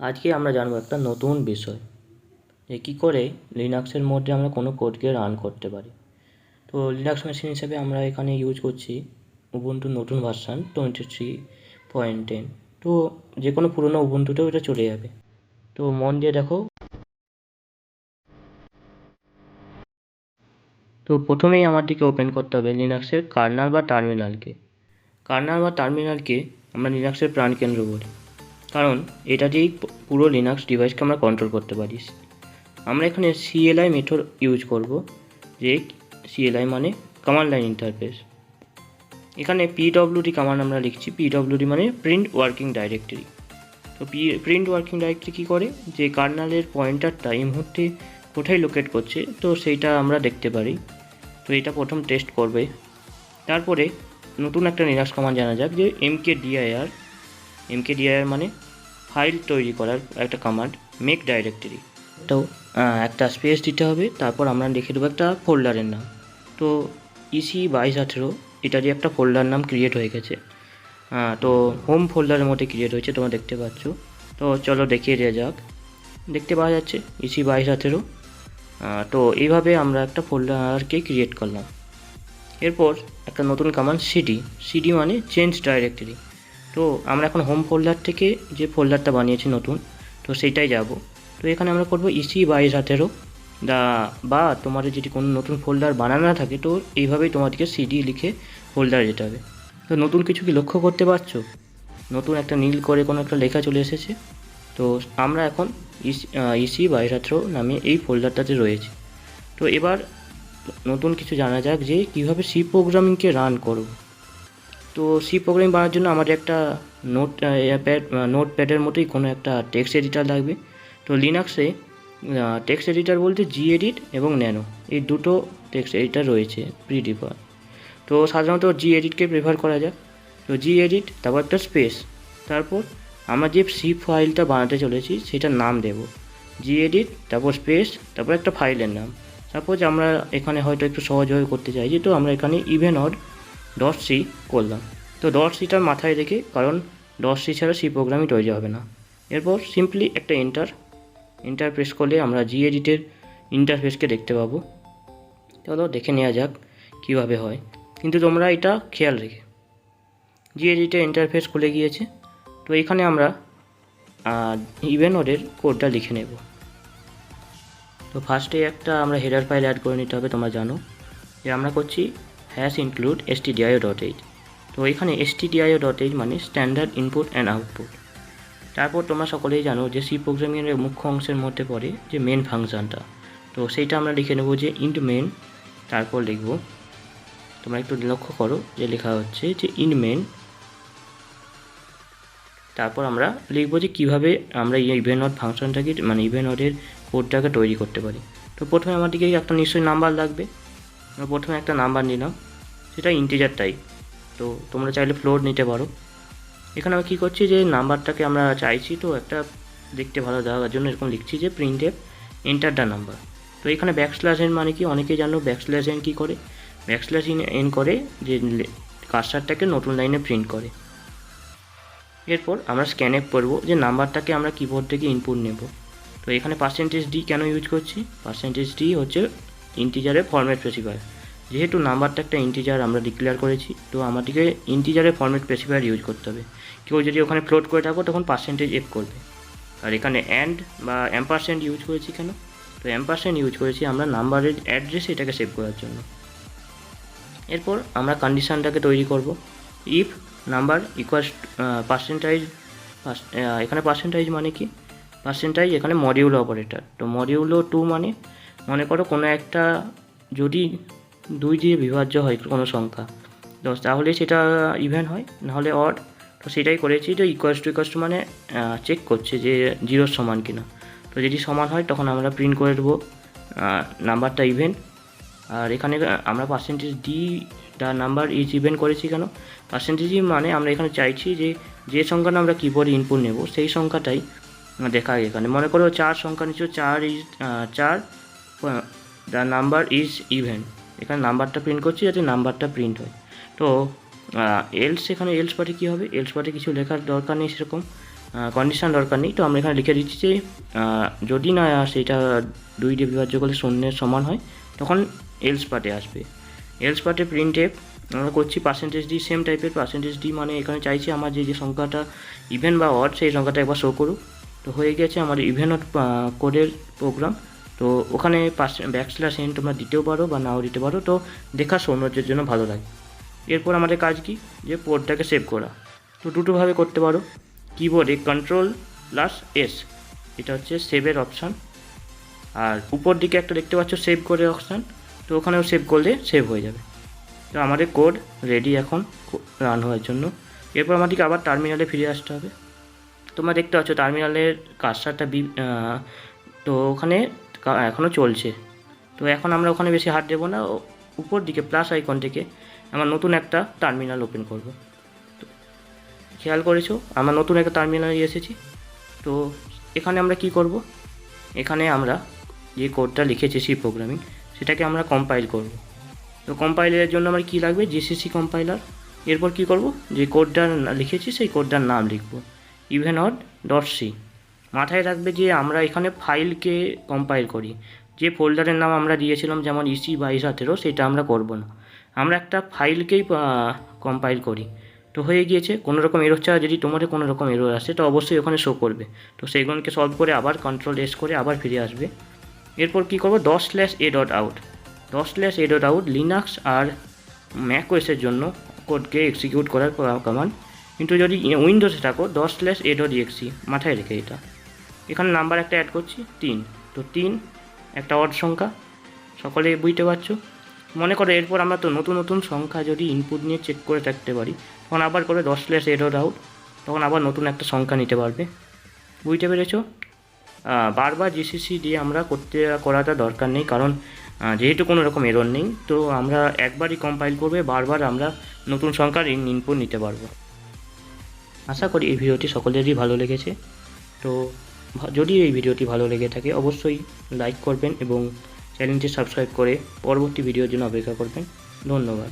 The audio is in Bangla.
আজকে আমরা জানবো একটা নতুন বিষয়, যে কী করে লিনাক্সের মধ্যে আমরা কোনো কোডকে রান করতে পারি। তো লিনাক্স মেশিন হিসেবে আমরা এখানে ইউজ করছি উবুন্টুর নতুন ভার্সান 23.10। তো যে কোনো পুরোনো উবুন্টুতেও এটা চলে যাবে। তো মন দিয়ে দেখো। তো প্রথমেই আমাদেরকে ওপেন করতে হবে লিনাক্সের কার্নাল বা টার্মিনালকে। আমরা লিনাক্সের প্রাণকেন্দ্র বলি, কারণ এটা দিয়েই পুরো লিনাক্স ডিভাইসকে আমরা কন্ট্রোল করতে পারি। আমরা এখানে CLI মেথড ইউজ করব, যে CLI মানে কমান্ড লাইন ইন্টারফেস। এখানে PWD কমান্ড আমরা লিখছি। PWD মানে প্রিন্ট ওয়ার্কিং ডাইরেক্টরি। তো প্রিন্ট ওয়ার্কিং ডাইরেক্টরি কী করে, যে কার্নালের পয়েন্টারটা এই মুহূর্তে কোথায় লোকেট করছে তো সেইটা আমরা দেখতে পারি। তো এটা প্রথম টেস্ট করবে। তারপরে নতুন একটা লিনাক্স কমান্ড জানা যাক, যে MKDIR মানে ফাইল তৈরি করার একটা কমান্ড, মেক ডাইরেক্টরি। তো একটা স্পেস দিতে হবে, তারপর আমরা লিখে দেবো একটা ফোল্ডারের নাম। তো EC2218 এটারই একটা ফোল্ডার নাম ক্রিয়েট হয়ে গেছে। তো হোম ফোল্ডারের মধ্যে ক্রিয়েট হয়েছে, তোমরা দেখতে পাচ্ছ। তো চলো দেখিয়ে দেওয়া যাক। দেখতে পাওয়া যাচ্ছে EC2218। তো এইভাবে আমরা একটা ফোল্ডারকে ক্রিয়েট করলাম। এরপর একটা নতুন কমান্ড CD মানে চেঞ্জ ডাইরেক্টরি। তো আমরা এখন হোম ফোল্ডার থেকে যে ফোল্ডারটা বানিয়েছি নতুন, তো সেইটাই যাব। তো এখানে আমরা করবো EC2218 বা তোমাদের যদি কোনো নতুন ফোল্ডার বানানো না থাকে, তো এইভাবেই তোমাদেরকে CD লিখে ফোল্ডারে যেতে হবে। তো নতুন কিছু কি লক্ষ্য করতে পারছো? নতুন একটা নীল করে কোনো একটা লেখা চলে এসেছে। তো আমরা এখন EC2218 নামে এই ফোল্ডারটাতে রয়েছে। তো এবার নতুন কিছু জানা যাক, যে কীভাবে C প্রোগ্রামিংকে রান করব। তো C প্রোগ্রামিং বানানোর জন্য আমাদের একটা নোটপ্যাডের মতোই কোনো একটা টেক্সট এডিটার লাগবে। তো লিনাক্সে টেক্সট এডিটার বলতে gedit এবং ন্যানো, এই দুটো টেক্সট এডিটার রয়েছে প্রি ডিফল্ট। তো সাধারণত geditকে প্রেফার করা যাক। তো gedit, তারপর একটা স্পেস, তারপর আমরা যে C ফাইলটা বানাতে চলেছি সেটার নাম দেব gedit, তারপর স্পেস, তারপর একটা ফাইলের নাম। সাপোজ আমরা এখানে হয়তো একটু সহজভাবে করতে চাইছি, তো আমরা এখানে evenod.c করলাম। তো .cটার মাথায় রেখে, কারণ .c ছাড়া C প্রোগ্রামিং তৈরি হবে না। এরপর সিম্পলি একটা এন্টার প্রেস করলে আমরা geditএর ইন্টারফেসকে দেখতে পাবো। চলো দেখে নেওয়া যাক কীভাবে হয়, কিন্তু তোমরা এটা খেয়াল রেখে। geditএর ইন্টারফেস খুলে গিয়েছে। তো এখানে আমরা ইভেনডের কোডটা লিখে নেব। তো ফার্স্টে একটা আমরা হেডার ফাইল অ্যাড করে নিতে হবে। তোমরা জানো যে আমরা করছি #include stdio.h। তো এখানে stdio.h মানে স্ট্যান্ডার্ড ইনপুট অ্যান্ড আউটপুট। তারপর তোমরা সকলেই জানো যে C প্রোগ্রামিংয়ের মুখ্য অংশের মধ্যে পড়ে যে মেন ফাংশনটা। তো সেইটা আমরা লিখে নেব যে ইন্ট মেন। তারপর লিখব, তোমরা একটু লক্ষ্য করো যে লেখা হচ্ছে যে ইন্ট মেন। তারপর আমরা লিখব যে কীভাবে আমরা এই ইভেনড ফাংশনটাকে মানে ইভেনডের কোডটাকে তৈরি করতে পারি। তো প্রথমে আমাদেরকে একটা নিশ্চয়ই নাম্বার লাগবে। আমরা প্রথমে একটা নাম্বার নিলাম, সেটা ইন্টিজার টাইপ। তো তোমরা চাইলে ফ্লোট নিতে পারো। এখানে আমি কী করছি, যে নাম্বারটাকে আমরা চাইছি তো একটা দেখতে ভালো দেওয়ার জন্য এরকম লিখছি যে printf এন্টার দ্য নাম্বার। তো এখানে \n মানে কি, অনেকেই জানো \n কী করে। \n করে যে কার্সারটাকে নতুন লাইনে প্রিন্ট করে। এরপর আমরা স্ক্যানএফ করব, যে নাম্বারটাকে আমরা কিবোর্ড থেকে ইনপুট নেব। তো এখানে %d কেন ইউজ করছি, %d হচ্ছে ইন্টিজারের ফরম্যাট স্পেসিফায়ার। যেহেতু নাম্বারটা একটা ইন্টিজার আমরা ডিক্লেয়ার করেছি, তো আমাদেরকে ইন্টিজারের ফরম্যাট স্পেসিফায়ার ইউজ করতে হবে। কেউ যদি ওখানে ফ্লোট করে থাকো তখন %f করবে। আর এখানে অ্যান্ড বা অ্যাম্পারস্যান্ড ইউজ করেছি কেন, তো অ্যাম্পারস্যান্ড ইউজ করেছি আমরা নাম্বারের অ্যাড্রেস এটাকে সেভ করার জন্য। এরপর আমরা কন্ডিশানটাকে তৈরি করব, ইফ নাম্বার ইকুয়ালস পার্সেন্টাইজ। এখানে পার্সেন্টাইজ মানে কি, পার্সেন্টাইজ এখানে মডিউলো অপারেটর। তো মডিউলো 2 মানে মনে করো কোনো একটা যদি 2 দিয়ে বিভাজ্য হয় কোনো সংখ্যা 10, তাহলে সেটা ইভেন হয়, নাহলে অড। তো সেটাই করেছি, যে ইকুয়ালস টু মানে চেক করছে যে 0 সমান কিনা। তো যদি সমান হয় তখন আমরা প্রিন্ট করে দেবো নাম্বারটা ইভেন। আর এখানে আমরা %d the number is even করেছি কেন, %d মানে আমরা এখানে চাইছি যে সংখ্যাটা আমরা কিবোর্ডে ইনপুট নেব সেই সংখ্যাটাই দেখায়। এখানে মনে করো 4 সংখ্যা নিচ্ছ, 4 দ্য নাম্বার ইজ ইভেন। এখানে নাম্বারটা প্রিন্ট করছি যাতে নাম্বারটা প্রিন্ট হয়। তো এলস, এখানে এলস পার্টে কী হবে, এলস পার্টে কিছু লেখার দরকার নেই সেরকম। কন্ডিশন দরকার নেই। তো আমরা এখানে লিখে দিচ্ছি যে যদি না সেটা 2 দিয়ে বিভাজ্য করলে শূন্যের সমান হয় তখন এলস পার্টে আসবে। এলস পার্টে প্রিন্ট এফ আমরা করছি %d, সেম টাইপের %d, মানে এখানে চাইছি আমার যে সংখ্যাটা ইভেন বা অড সেই সংখ্যাটা একবার শো করুক। তো হয়ে গেছে আমার ইভেন অড কোডের প্রোগ্রাম। তো ওখানে \n তোমরা দিতেও পারো বা নাও দিতে পারো, তো দেখার সৌন্দর্যের জন্য ভালো লাগে। এরপর আমাদের কাজ কি, যে কোডটাকে সেভ করা। তো দুটোভাবে করতে পারো, কিবোর্ডে Ctrl+S, এটা হচ্ছে সেভের অপশান, আর উপর দিকে একটা দেখতে পাচ্ছ সেভ করে অপশান, তো ওখানেও সেভ করলে সেভ হয়ে যাবে। তো আমাদের কোড রেডি এখন রান হওয়ার জন্য। এরপর আমাদেরকে আবার টার্মিনালে ফিরে আসতে হবে। তোমরা দেখতে পাচ্ছ টার্মিনালের কার্সারটা তো ওখানে এখনও চলছে। তো এখন আমরা ওখানে বেশি হাত দেবো না, উপর দিকে প্লাস আইকন থেকে আমরা নতুন একটা টার্মিনাল ওপেন করব। তো খেয়াল করেছো আমরা নতুন একটা টার্মিনালে এসেছি। তো এখানে আমরা কি করব, এখানে আমরা যে কোডটা লিখেছি সি প্রোগ্রামিং, সেটাকে আমরা কম্পাইল করব। তো কম্পাইলের জন্য আমার কী লাগবে, জিসিসি কম্পাইলার। এরপর কি করব, যে কোডটা লিখেছি সেই কোডটার নাম লিখব evenod.c। মাথায় রাখবে যে আমরা এখানে ফাইলকে কম্পাইল করি, যে ফোল্ডারের নাম আমরা দিয়েছিলাম যেমন EC2217 সেটা আমরা করব না, আমরা একটা ফাইলকেই কম্পাইল করি। তো হয়ে গিয়েছে। কোনো রকম এরর ছাড়া যদি তোমাদের কোনো রকম এরর আসে তো অবশ্যই ওখানে শো করবে। তো সেইগুলোকে সলভ করে আবার Ctrl+S করে আবার ফিরে আসবে। এরপর কী করবো, $a.out লিনাক্স আর ম্যাক ওএসের জন্য কোডকে এক্সিকিউট করার কমান্ড। কিন্তু যদি উইন্ডোজে থাকো $a.exe, মাথায় রেখে এটা। এখানে নাম্বার একটা অ্যাড করছি 3। তো 3 একটা অড সংখ্যা, সকলে বুঝতে পারছো। মনে করো এরপর আমরা তো নতুন নতুন সংখ্যা যদি ইনপুট নিয়ে চেক করে থাকতে পারি, তখন আবার করে $a.out, তখন আবার নতুন একটা সংখ্যা নিতে পারবে। বুঝতে পেরেছো? বারবার জিসিসি দিয়ে আমরা করাটা দরকার নেই, কারণ যেহেতু কোনো রকম এরর নেই, তো আমরা একবারই কম্পাইল করবে, বারবার আমরা নতুন সংখ্যার ইনপুট নিতে পারবো। আশা করি এই ভিডিওটি সকলেরই ভালো লেগেছে। তো যদি এই ভিডিওটি ভালো লেগে থাকে অবশ্যই লাইক করবেন এবং চ্যানেলটি সাবস্ক্রাইব করে পরবর্তী ভিডিওর জন্য অপেক্ষা করবেন। ধন্যবাদ।